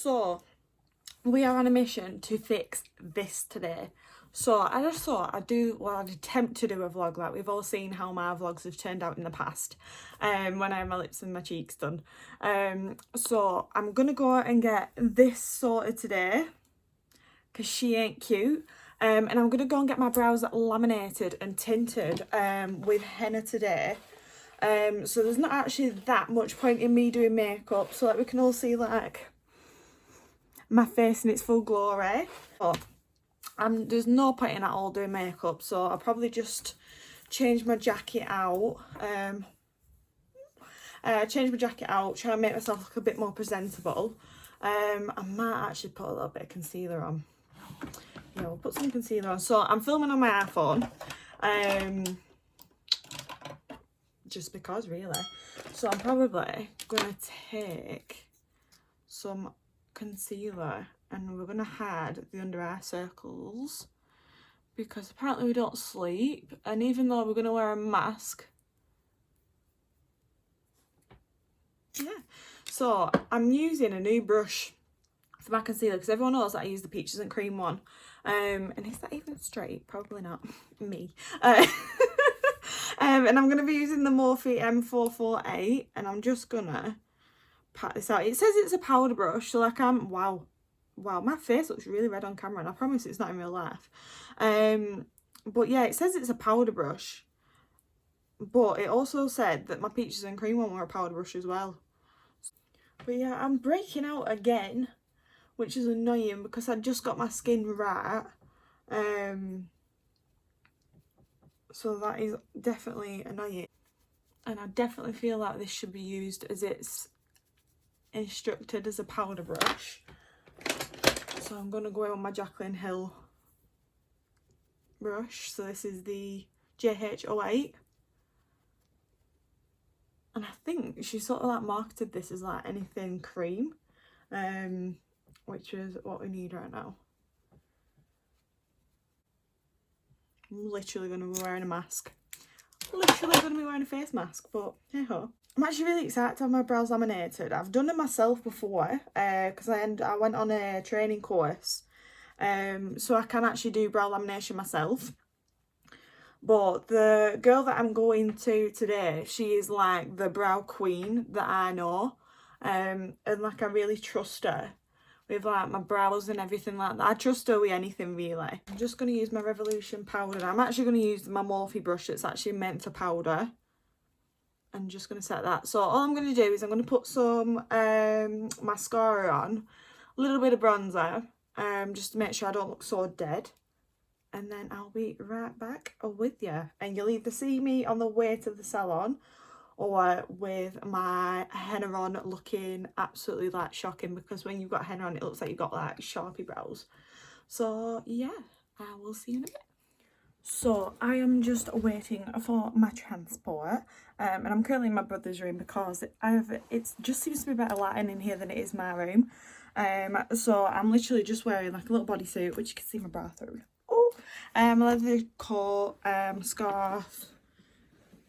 So we are on a mission to fix this today. So I just thought I'd attempt to do a vlog. Like, we've all seen how my vlogs have turned out in the past, when I have my lips and my cheeks done. So I'm gonna go and get this sorted today because she ain't cute. And I'm gonna go and get my brows laminated and tinted with henna today. So there's not actually that much point in me doing makeup, so that we can all see like my face in its full glory. But there's no point in at all doing makeup, so I'll probably just change my jacket out. Try and make myself look a bit more presentable. I might actually put a little bit of concealer on. Yeah, we'll put some concealer on. So I'm filming on my iPhone. Just because, really. So I'm probably gonna take some concealer and we're gonna hide the under eye circles because apparently we don't sleep, and even though we're gonna wear a mask, yeah. So I'm using a new brush for my concealer because everyone knows that I use the Peaches and Cream one. And is that even straight? Probably not. Me. And I'm going to be using the Morphe M448, and I'm just going to pat this out. It says it's a powder brush, so like wow, my face looks really red on camera, and I promise it's not in real life. But yeah, it says it's a powder brush, but it also said that my Peaches and Cream one were a powder brush as well. But yeah, I'm breaking out again, which is annoying because I just got my skin right. So that is definitely annoying. And I definitely feel like this should be used as it's instructed as a powder brush. So I'm going to go in with my Jaclyn Hill brush. So this is the JH08. And I think she sort of like marketed this as like anything cream. Which is what we need right now. I'm literally going to be wearing a mask. Literally going to be wearing a face mask, but hey ho. I'm actually really excited to have my brows laminated. I've done them myself before because I went on a training course, so I can actually do brow lamination myself. But the girl that I'm going to today, she is like the brow queen that I know, and like I really trust her with like my brows and everything like that. I trust her with anything really. I'm just going to use my Revolution powder. I'm actually going to use my Morphe brush that's actually meant for powder. I'm just going to set that. So all I'm going to do is I'm going to put some mascara on, a little bit of bronzer, just to make sure I don't look so dead. And then I'll be right back with you. And you'll either see me on the way to the salon or with my henna on looking absolutely like shocking, because when you've got henna on it looks like you've got like Sharpie brows. So yeah, I will see you in a bit. So I am just waiting for my transport, and I'm currently in my brother's room because it just seems to be better lighting in here than it is my room. So I'm literally just wearing like a little bodysuit, which you can see my bra through. My leather coat, scarf,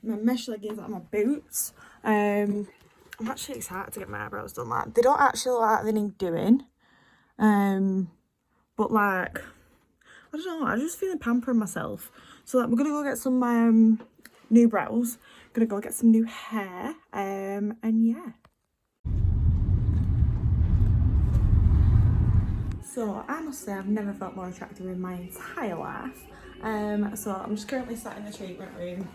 my mesh leggings and my boots. I'm actually excited to get my eyebrows done. Like, they don't actually look like they need doing, but like, I don't know, I'm just feeling pampering myself. So like, we're gonna go get some new brows, gonna go get some new hair, and yeah. So I must say I've never felt more attractive in my entire life. So I'm just currently sat in the treatment room,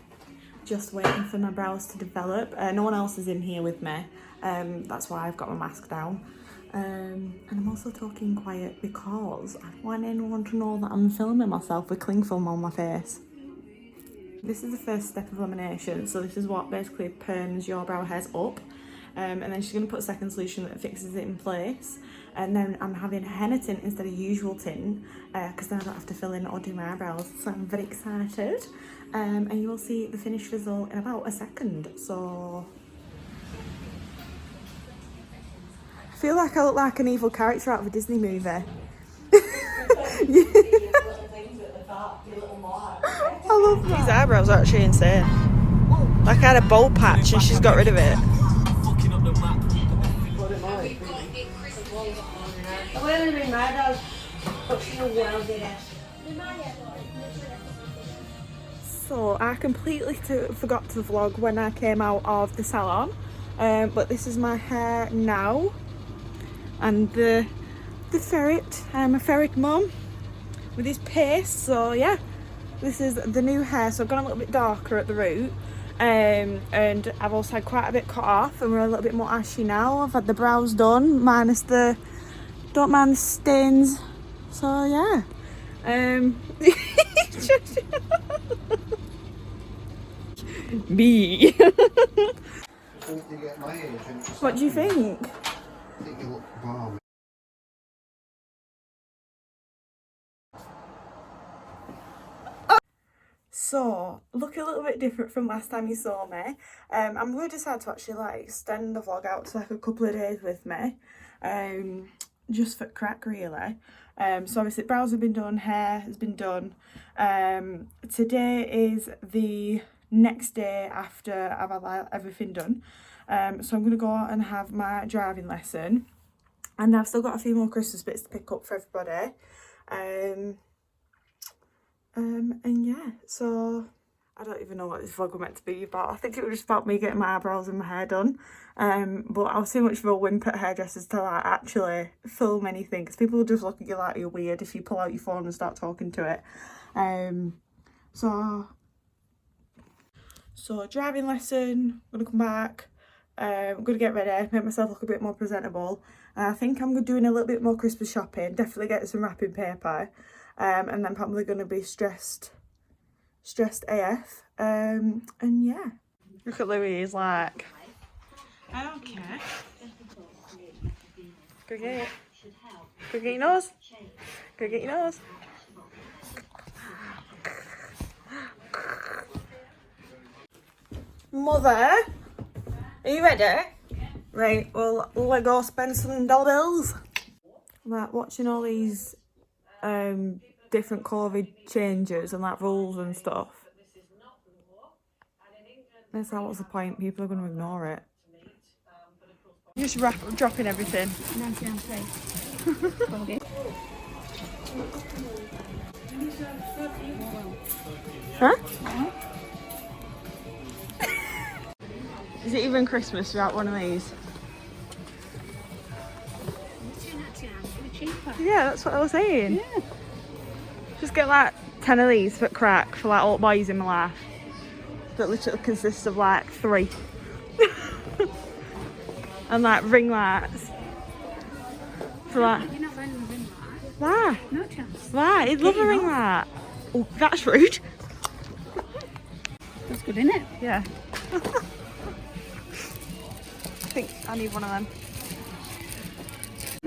just waiting for my brows to develop. No one else is in here with me. That's why I've got my mask down. And I'm also talking quiet because I don't want anyone to know that I'm filming myself with cling film on my face. This is the first step of lamination. So this is what basically perms your brow hairs up. And then she's going to put a second solution that fixes it in place. And then I'm having a henna tint instead of usual tint, because then I don't have to fill in or do my eyebrows. So I'm very excited. And you will see the finished result in about a second. So I feel like I look like an evil character out of a Disney movie. I love that. These eyebrows are actually insane. Like I had a bowl patch and she's got rid of it. I will only bring my dog, but she'll well get it. So I completely forgot to vlog when I came out of the salon, but this is my hair now, and the ferret. I'm a ferret mum with his paste. So yeah, this is the new hair. So I've gone a little bit darker at the root, and I've also had quite a bit cut off, and we're a little bit more ashy now. I've had the brows done, minus don't mind the stains. So yeah, me. What do you think? I think you look balmy. So, look a little bit different from last time you saw me. I'm going to decide to actually like extend the vlog out to like a couple of days with me. Just for crack really. So obviously brows have been done, hair has been done. Today is the next day after I've had like, everything done. So I'm going to go and have my driving lesson. And I've still got a few more Christmas bits to pick up for everybody. And yeah, so I don't even know what this vlog was meant to be about. I think it was just about me getting my eyebrows and my hair done. But I was too much of a wimp at hairdressers to like actually film anything, because people will just look at you like you're weird if you pull out your phone and start talking to it. So driving lesson, I'm gonna come back. I'm gonna get ready, make myself look a bit more presentable. I think I'm doing a little bit more Christmas shopping, definitely get some wrapping paper. And then probably going to be stressed AF. And yeah. Look at Louis, he's like, I don't care. Go get it. Go get your nose. Go get your nose. Mother, are you ready? Right, well, we'll go spend some dollar bills. Like watching all these different COVID changes and like rules and stuff. It's like, what's the point? People are going to ignore it. Just dropping everything. Huh? Is it even Christmas without one of these? Yeah, that's what I was saying. Yeah. Just get like 10 of these for crack for like all boys in my life. That literally consists of like 3. And like ring lights. For like. You're not wearing a ring light. Why? No chance. Why? He'd love a ring light. Oh, that's rude. That's good, isn't it? Yeah. I think I need one of them.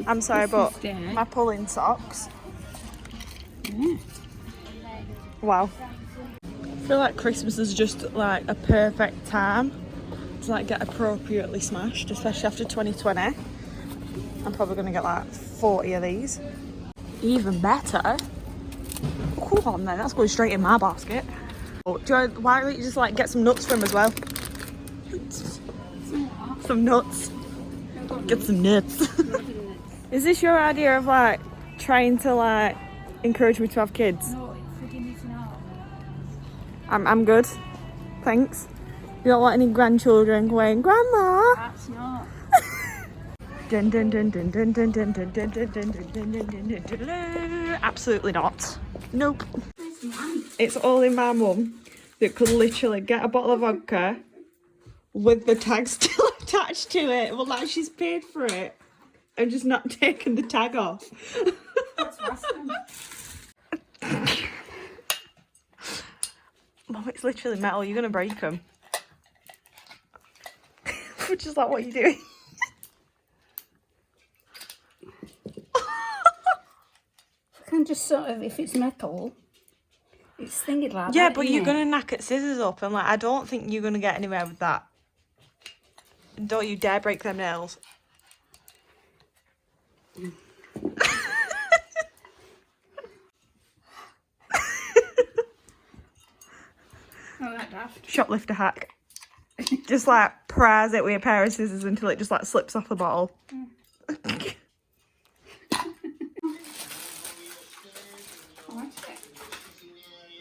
I'm sorry, but my pulling socks. Yeah. Wow. I feel like Christmas is just like a perfect time to like get appropriately smashed, especially after 2020. I'm probably gonna get like 40 of these. Even better. Come on then, that's going straight in my basket. Oh, why don't you just like get some nuts from as well? Some nuts. Get some nuts. Is this your idea of like trying to like encourage me to have kids? No, forgive me for now. I'm good, thanks. You don't want any grandchildren going, Grandma? That's not. Absolutely not. Nope. It's all in my mum that could literally get a bottle of vodka with the tag still attached to it. Well, like she's paid for it and just not taken the tag off. That's awesome. Mum, it's literally metal. You're gonna break them. Which is like, what are you doing? I can just sort of, if it's metal, it's thingy like Yeah, that, but isn't you're it? gonna knack at scissors up, and like I don't think you're gonna get anywhere with that. Don't you dare break them nails. Oh, that daft. Shoplifter hack. Just like prise it with a pair of scissors until it just like slips off the bottle.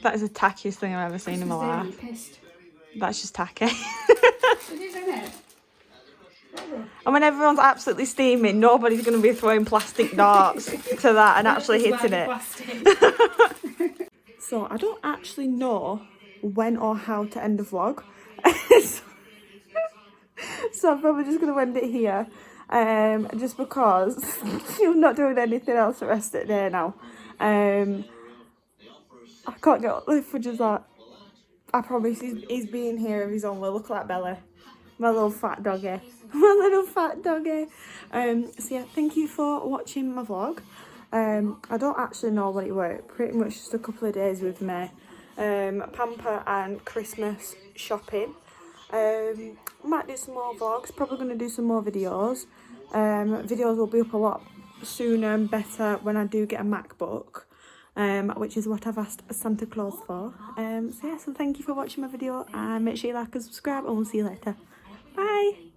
That is the tackiest thing I've ever seen in my life. Pissed. That's just tacky. It is, isn't it? And when everyone's absolutely steaming, nobody's going to be throwing plastic darts to that and actually hitting it. So I don't actually know when or how to end a vlog. So I'm probably just going to end it here. Just because I'm not doing anything else the rest of the day now. I can't get the footage of that. I promise he's being here of his own will. Look at that belly. My little fat doggy. My little fat doggy. So yeah, thank you for watching my vlog. I don't actually know what it was. Pretty much just a couple of days with me. Pamper and Christmas shopping. Might do some more vlogs. Probably going to do some more videos. Videos will be up a lot sooner and better when I do get a MacBook. Which is what I've asked Santa Claus for. So yeah, so thank you for watching my video and make sure you like and subscribe and we'll see you later. Bye!